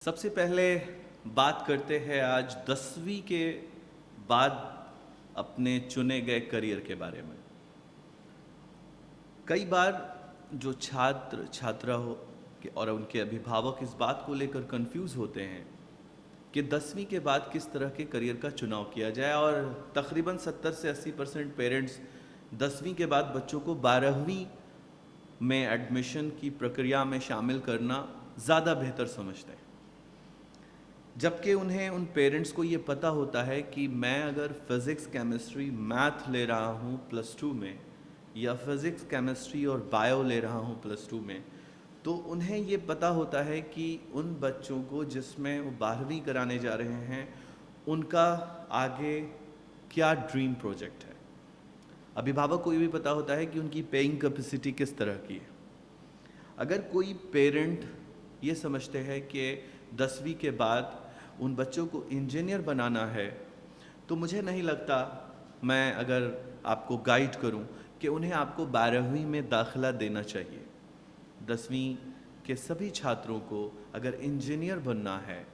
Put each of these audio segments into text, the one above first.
सबसे पहले बात करते हैं आज 10वीं के बाद अपने चुने गए करियर के बारे में। कई बार जो छात्र छात्रा हो और उनके अभिभावक इस बात को लेकर कंफ्यूज होते हैं कि 10वीं के बाद किस तरह के करियर का चुनाव किया जाए, और तकरीबन 70 से 80% पेरेंट्स 10वीं के बाद बच्चों को 12वीं में एडमिशन की प्रक्रिया में शामिल करना ज़्यादा बेहतर समझते हैं, जबकि उन्हें उन पेरेंट्स को ये पता होता है कि मैं अगर फिज़िक्स केमिस्ट्री मैथ ले रहा हूँ +2 में, या फिज़िक्स केमिस्ट्री और बायो ले रहा हूँ +2 में, तो उन्हें ये पता होता है कि उन बच्चों को जिसमें वो 12वीं कराने जा रहे हैं उनका आगे क्या ड्रीम प्रोजेक्ट है। अभिभावक को ये भी पता होता है कि उनकी पेइंग कैपेसिटी किस तरह की है। अगर कोई पेरेंट ये समझते हैं कि 10वीं के बाद उन बच्चों को इंजीनियर बनाना है, तो मुझे नहीं लगता, मैं अगर आपको गाइड करूं, कि उन्हें आपको 12वीं में दाखिला देना चाहिए। 10वीं के सभी छात्रों को अगर इंजीनियर बनना है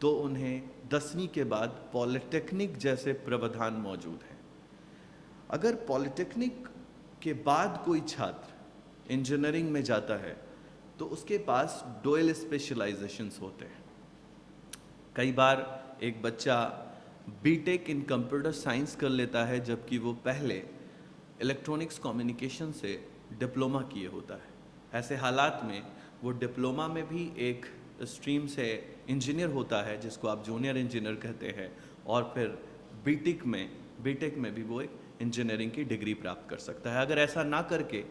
तो उन्हें 10वीं के बाद पॉलिटेक्निक जैसे प्रावधान मौजूद हैं। अगर पॉलिटेक्निक के बाद कोई छात्र इंजीनियरिंग में जाता है तो उसके पास डुअल स्पेशलाइजेशंस होते हैं। कई बार एक बच्चा बीटेक इन कंप्यूटर साइंस कर लेता है, जबकि वो पहले इलेक्ट्रॉनिक्स कम्युनिकेशन से डिप्लोमा किए होता है। ऐसे हालात में वो डिप्लोमा में भी एक स्ट्रीम से इंजीनियर होता है जिसको आप जूनियर इंजीनियर कहते हैं, और फिर बीटेक में भी वो एक इंजीनियरिंग की डिग्री प्राप्त कर सकता है। अगर ऐसा ना करके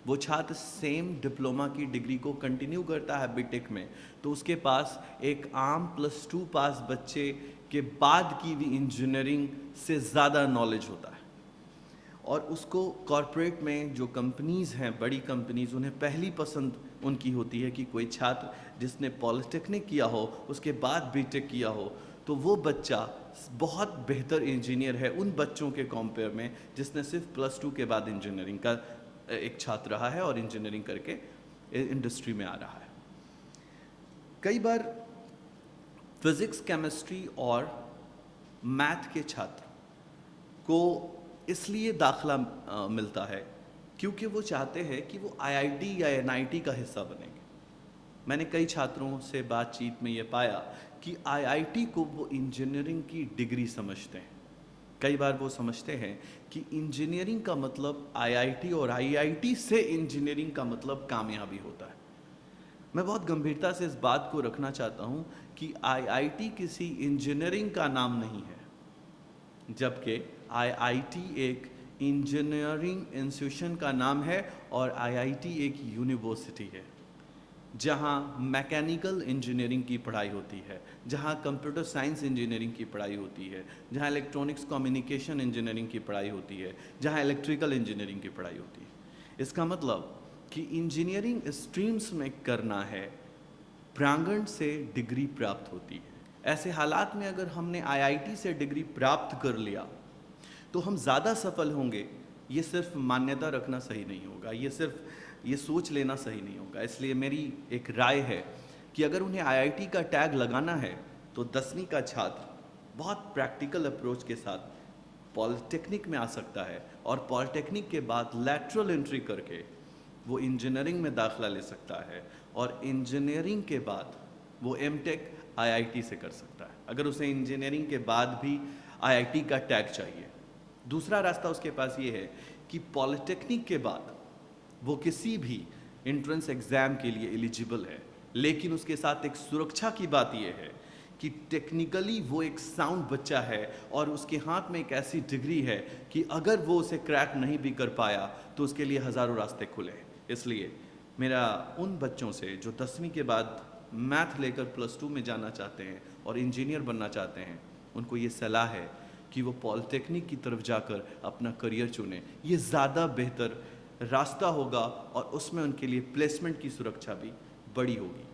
वो छात्र सेम डिप्लोमा की डिग्री को कंटिन्यू करता है बीटेक में, तो उसके पास एक आम +2 पास बच्चे के बाद की भी इंजीनियरिंग से ज़्यादा नॉलेज होता है। और उसको कॉरपोरेट में जो कंपनीज़ हैं, बड़ी कंपनीज़, उन्हें पहली पसंद उनकी होती है कि कोई छात्र जिसने पॉलिटेक्निक किया हो उसके बाद बीटेक किया हो, तो वो बच्चा बहुत बेहतर इंजीनियर है उन बच्चों के कंपेयर में जिसने सिर्फ +2 के बाद इंजीनियरिंग का एक छात्र रहा है और इंजीनियरिंग करके इंडस्ट्री में आ रहा है। कई बार फिज़िक्स केमिस्ट्री और मैथ के छात्र को इसलिए दाखिला मिलता है क्योंकि वो चाहते हैं कि वो आईआईटी या एनआईटी का हिस्सा बनेंगे। मैंने कई छात्रों से बातचीत में ये पाया कि आईआईटी को वो इंजीनियरिंग की डिग्री समझते हैं। कई बार वो समझते हैं कि इंजीनियरिंग का मतलब आईआईटी और आईआईटी से इंजीनियरिंग का मतलब कामयाबी होता है। मैं बहुत गंभीरता से इस बात को रखना चाहता हूँ कि आईआईटी किसी इंजीनियरिंग का नाम नहीं है, जबकि आईआईटी एक इंजीनियरिंग इंस्टीट्यूशन का नाम है और आईआईटी एक यूनिवर्सिटी है जहां मैकेनिकल इंजीनियरिंग की पढ़ाई होती है, जहां कंप्यूटर साइंस इंजीनियरिंग की पढ़ाई होती है, जहां इलेक्ट्रॉनिक्स कम्युनिकेशन इंजीनियरिंग की पढ़ाई होती है, जहां इलेक्ट्रिकल इंजीनियरिंग की पढ़ाई होती है। इसका मतलब कि इंजीनियरिंग स्ट्रीम्स में करना है, प्रांगण से डिग्री प्राप्त होती है। ऐसे हालात में अगर हमने आईआईटी से डिग्री प्राप्त कर लिया तो हम ज़्यादा सफल होंगे, ये सिर्फ मान्यता रखना सही नहीं होगा, ये सोच लेना सही नहीं होगा। इसलिए मेरी एक राय है कि अगर उन्हें आईआईटी का टैग लगाना है तो 10वीं का छात्र बहुत प्रैक्टिकल अप्रोच के साथ पॉलिटेक्निक में आ सकता है, और पॉलिटेक्निक के बाद लैटरल एंट्री करके वो इंजीनियरिंग में दाखिला ले सकता है, और इंजीनियरिंग के बाद वो एमटेक आईआईटी से कर सकता है अगर उसे इंजीनियरिंग के बाद भी आईआईटी का टैग चाहिए। दूसरा रास्ता उसके पास ये है कि पॉलिटेक्निक के बाद वो किसी भी एंट्रेंस एग्ज़ाम के लिए एलिजिबल है, लेकिन उसके साथ एक सुरक्षा की बात यह है कि टेक्निकली वो एक साउंड बच्चा है और उसके हाथ में एक ऐसी डिग्री है कि अगर वो उसे क्रैक नहीं भी कर पाया तो उसके लिए हज़ारों रास्ते खुले हैं। इसलिए मेरा उन बच्चों से जो 10वीं के बाद मैथ लेकर +2 में जाना चाहते हैं और इंजीनियर बनना चाहते हैं, उनको ये सलाह है कि वो पॉलिटेक्निक की तरफ जाकर अपना करियर चुनें। ये ज़्यादा बेहतर रास्ता होगा और उसमें उनके लिए प्लेसमेंट की सुरक्षा भी बड़ी होगी।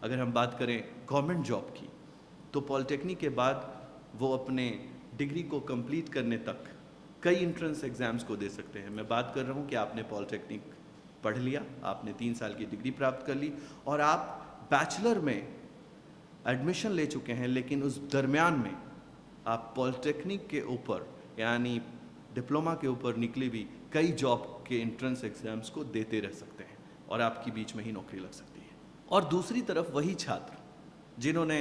अगर हम बात करें गवर्नमेंट जॉब की, तो पॉलिटेक्निक के बाद वो अपने डिग्री को कंप्लीट करने तक कई एंट्रेंस एग्ज़ाम्स को दे सकते हैं। मैं बात कर रहा हूँ कि आपने पॉलिटेक्निक पढ़ लिया, आपने 3 साल की डिग्री प्राप्त कर ली और आप बैचलर में एडमिशन ले चुके हैं, लेकिन उस दरमियान में आप पॉलिटेक्निक के ऊपर यानी डिप्लोमा के ऊपर निकली भी कई जॉब के एंट्रेंस एग्जाम्स को देते रह सकते हैं और आपकी बीच में ही नौकरी लग सकती है। और दूसरी तरफ वही छात्र जिन्होंने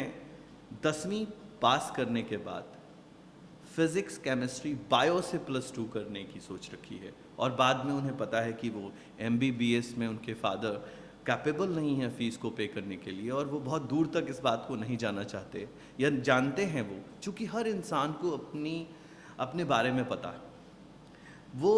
10वीं पास करने के बाद फिजिक्स, केमिस्ट्री, बायो से +2 करने की सोच रखी है और बाद में उन्हें पता है कि वो MBBS में उनके फादर कैपेबल नहीं है फीस को पे करने के लिए और वो बहुत दूर तक इस बात को नहीं जानना चाहते या जानते हैं वो, चूँकि हर इंसान को अपने बारे में पता है। वो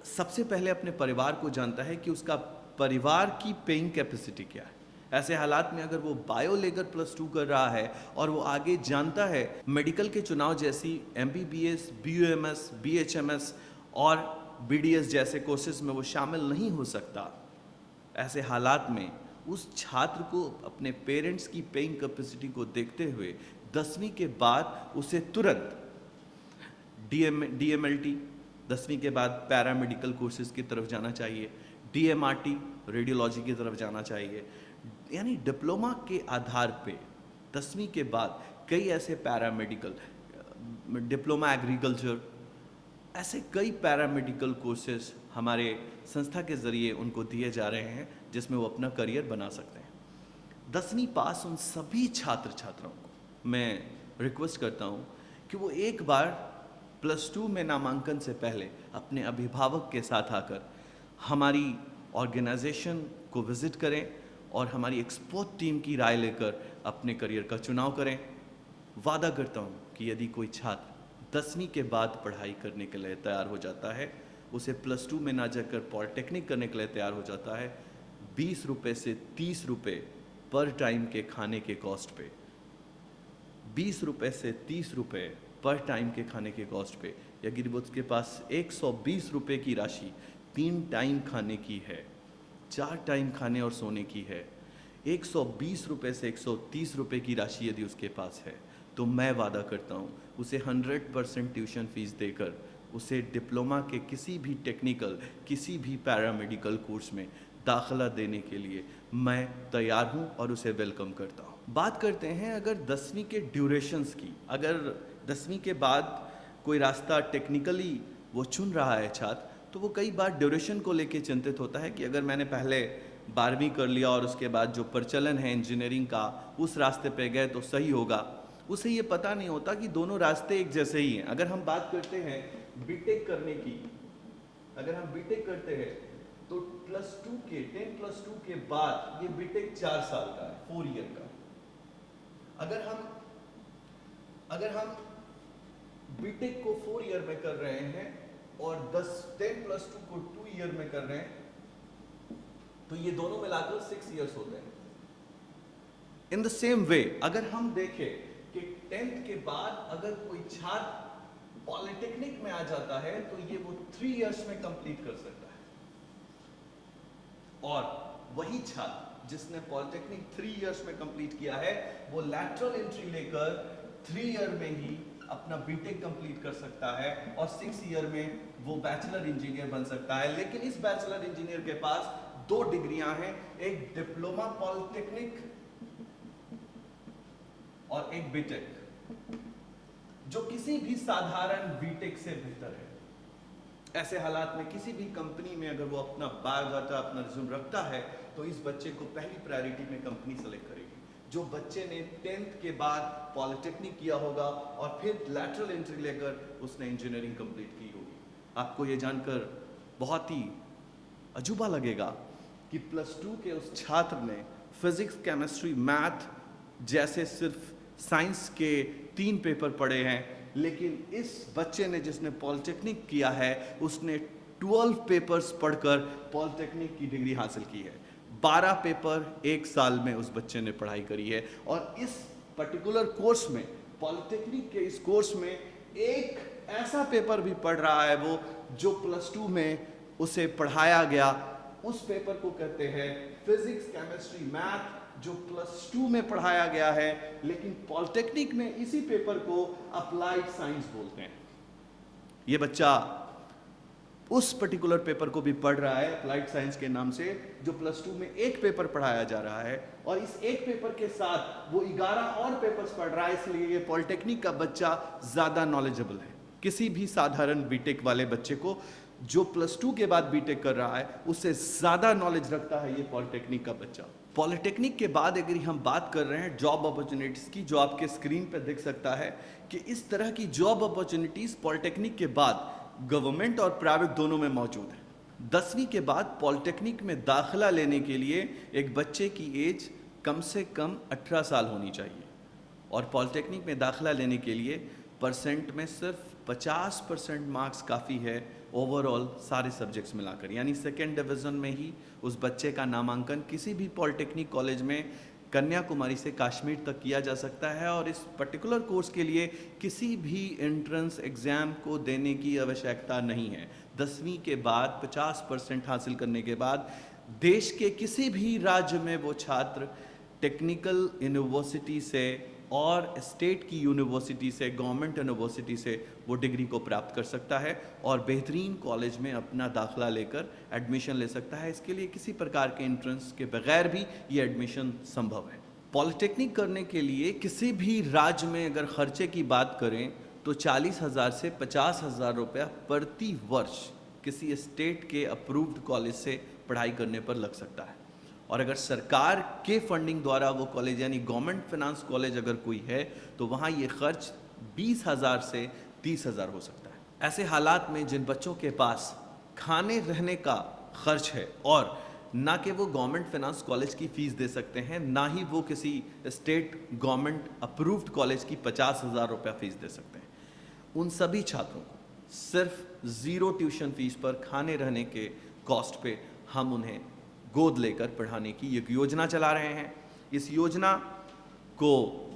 सबसे पहले अपने परिवार को जानता है कि उसका परिवार की पेइंग कैपेसिटी क्या है। ऐसे हालात में अगर वो बायो लेकर +2 कर रहा है और वो आगे जानता है मेडिकल के चुनाव जैसी MBBS, BUMS, BHMS और BDS जैसे कोर्सेज में वो शामिल नहीं हो सकता, ऐसे हालात में उस छात्र को अपने पेरेंट्स की पेइंग कैपेसिटी को देखते हुए 10वीं के बाद उसे तुरंत DMLT, 10वीं के बाद पैरामेडिकल कोर्सेज की तरफ जाना चाहिए, DMRT, रेडियोलॉजी की तरफ जाना चाहिए। यानी डिप्लोमा के आधार पे 10वीं के बाद कई ऐसे पैरामेडिकल, डिप्लोमा एग्रीकल्चर, ऐसे कई पैरामेडिकल कोर्सेज हमारे संस्था के ज़रिए उनको दिए जा रहे हैं जिसमें वो अपना करियर बना सकते हैं। 10वीं पास उन सभी छात्र छात्राओं को मैं रिक्वेस्ट करता हूँ कि वो एक बार +2 में नामांकन से पहले अपने अभिभावक के साथ आकर हमारी ऑर्गेनाइजेशन को विज़िट करें और हमारी एक्सपर्ट टीम की राय लेकर अपने करियर का चुनाव करें। वादा करता हूँ कि यदि कोई छात्र 10वीं के बाद पढ़ाई करने के लिए तैयार हो जाता है, उसे +2 में ना जाकर पॉलिटेक्निक करने के लिए तैयार हो जाता है, 20 रुपये से 30 रुपये पर टाइम के खाने के कॉस्ट पे, 20 रुपये से 30 रुपये पर टाइम के खाने के कॉस्ट पे, यदि उसके पास 120 रुपये की राशि 3 टाइम खाने की है, 4 टाइम खाने और सोने की है, 120 रुपये से 130 रुपये की राशि यदि उसके पास है, तो मैं वादा करता हूँ उसे 100% ट्यूशन फीस देकर उसे डिप्लोमा के किसी भी टेक्निकल, किसी भी पैरामेडिकल कोर्स में दाखिला देने के लिए मैं तैयार हूँ और उसे वेलकम करता हूँ। बात करते हैं अगर 10वीं के ड्यूरेशंस की। अगर 10वीं के बाद कोई रास्ता टेक्निकली वो चुन रहा है छात्र, तो वो कई बार ड्यूरेशन को लेके चिंतित होता है कि अगर मैंने पहले 12वीं कर लिया और उसके बाद जो प्रचलन है इंजीनियरिंग का उस रास्ते पे गए तो सही होगा। उसे ये पता नहीं होता कि दोनों रास्ते एक जैसे ही हैं। अगर हम बात करते हैं बीटेक करने की, अगर हम बीटेक करते हैं तो +2 के 10+2 के बाद ये बीटेक 4 साल का है, 4 ईयर का। अगर हम बीटेक को 4 ईयर में कर रहे हैं और 10+2 को 2 ईयर में कर रहे हैं, तो ये दोनों मिलाकर 6 ईयर्स होते हैं। इन द सेम वे अगर हम देखें कि 10th के बाद अगर कोई छात्र पॉलिटेक्निक में आ जाता है तो ये वो 3 इयर्स में कंप्लीट कर सकता है, और वही छात्र जिसने पॉलिटेक्निक 3 इयर्स में कंप्लीट किया है वो लैटरल एंट्री लेकर 3 ईयर में ही अपना बीटेक कंप्लीट कर सकता है और 6 ईयर में वो बैचलर इंजीनियर बन सकता है। लेकिन इस बैचलर इंजीनियर के पास 2 डिग्रियां हैं, एक डिप्लोमा पॉलिटेक्निक और एक बीटेक, जो किसी भी साधारण बीटेक से बेहतर है। ऐसे हालात में किसी भी कंपनी में अगर वो अपना बायोडाटा, अपना रिज्यूम रखता है तो इस बच्चे को पहली प्रायोरिटी में कंपनी सेलेक्ट करेगी। जो बच्चे ने 10th के बाद पॉलिटेक्निक किया होगा और फिर लैटरल एंट्री लेकर उसने इंजीनियरिंग कंप्लीट की होगी। आपको ये जानकर बहुत ही अजूबा लगेगा कि +2 के उस छात्र ने फिजिक्स, केमिस्ट्री, मैथ जैसे सिर्फ साइंस के 3 पेपर पढ़े हैं, लेकिन इस बच्चे ने जिसने पॉलिटेक्निक किया है उसने 12 पेपर्स पढ़कर पॉलिटेक्निक की डिग्री हासिल की है। 12 पेपर 1 साल में उस बच्चे ने पढ़ाई करी है और इस पर्टिकुलर कोर्स में, पॉलिटेक्निक के इस कोर्स में एक ऐसा पेपर भी पढ़ रहा है वो जो +2 में उसे पढ़ाया गया। उस पेपर को कहते हैं फिजिक्स, केमिस्ट्री, मैथ, जो +2 में पढ़ाया गया है, लेकिन पॉलिटेक्निक में इसी पेपर को अप्लाइड साइंस बोलते हैं। ये बच्चा उस पर्टिकुलर पेपर को भी पढ़ रहा है अप्लाइड साइंस के नाम से, जो प्लस 2 में एक पेपर पढ़ाया जा रहा है, और इस एक पेपर के साथ वो 11 और पेपर्स पढ़ रहा है, इसलिए ये पॉलिटेक्निक का बच्चा ज़्यादा नॉलेजेबल है किसी भी साधारण बीटेक वाले बच्चे को। जो प्लस 2 के बाद बीटेक कर रहा है उससे ज़्यादा नॉलेज रखता है ये पॉलिटेक्निक का बच्चा। पॉलिटेक्निक के बाद अगर हम बात कर रहे हैं जॉब अपॉर्चुनिटीज़ की, जो आपके स्क्रीन पर दिख सकता है कि इस तरह की जॉब अपॉर्चुनिटीज़ पॉलिटेक्निक के बाद गवर्नमेंट और प्राइवेट दोनों में मौजूद है। 10वीं के बाद पॉलिटेक्निक में दाखिला लेने के लिए एक बच्चे की एज कम से कम 18 साल होनी चाहिए, और पॉलिटेक्निक में दाखिला लेने के लिए परसेंट में सिर्फ 50% मार्क्स काफ़ी है ओवरऑल सारे सब्जेक्ट्स मिलाकर, यानी सेकेंड डिवीज़न में ही उस बच्चे का नामांकन किसी भी पॉलिटेक्निक कॉलेज में कन्याकुमारी से कश्मीर तक किया जा सकता है, और इस पर्टिकुलर कोर्स के लिए किसी भी एंट्रेंस एग्ज़ाम को देने की आवश्यकता नहीं है। 10वीं के बाद 50% हासिल करने के बाद देश के किसी भी राज्य में वो छात्र टेक्निकल यूनिवर्सिटी से और स्टेट की यूनिवर्सिटी से, गवर्नमेंट यूनिवर्सिटी से वो डिग्री को प्राप्त कर सकता है और बेहतरीन कॉलेज में अपना दाखिला लेकर एडमिशन ले सकता है। इसके लिए किसी प्रकार के एंट्रेंस के बगैर भी ये एडमिशन संभव है। पॉलिटेक्निक करने के लिए किसी भी राज्य में अगर खर्चे की बात करें तो 40,000 से 50,000 रुपया प्रति वर्ष किसी स्टेट के अप्रूव्ड कॉलेज से पढ़ाई करने पर लग सकता है, और अगर सरकार के फंडिंग द्वारा वो कॉलेज यानी गवर्नमेंट फाइनेंस कॉलेज अगर कोई है तो वहाँ ये खर्च 20,000 से 30,000 हो सकता है। ऐसे हालात में जिन बच्चों के पास खाने रहने का खर्च है और ना कि वो गवर्नमेंट फाइनेंस कॉलेज की फ़ीस दे सकते हैं, ना ही वो किसी स्टेट गवर्नमेंट अप्रूव्ड कॉलेज की 50,000 रुपया फ़ीस दे सकते हैं, उन सभी छात्रों को सिर्फ ज़ीरो ट्यूशन फ़ीस पर खाने रहने के कॉस्ट पे हम उन्हें गोद लेकर पढ़ाने की एक योजना चला रहे हैं। इस योजना को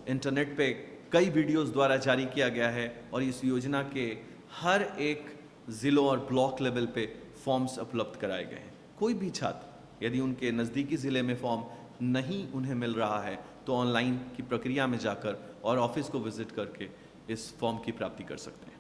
इंटरनेट पे कई वीडियोस द्वारा जारी किया गया है, और इस योजना के हर एक ज़िलों और ब्लॉक लेवल पे फॉर्म्स उपलब्ध कराए गए हैं। कोई भी छात्र यदि उनके नज़दीकी ज़िले में फॉर्म नहीं उन्हें मिल रहा है तो ऑनलाइन की प्रक्रिया में जाकर और ऑफिस को विज़िट करके इस फॉर्म की प्राप्ति कर सकते हैं।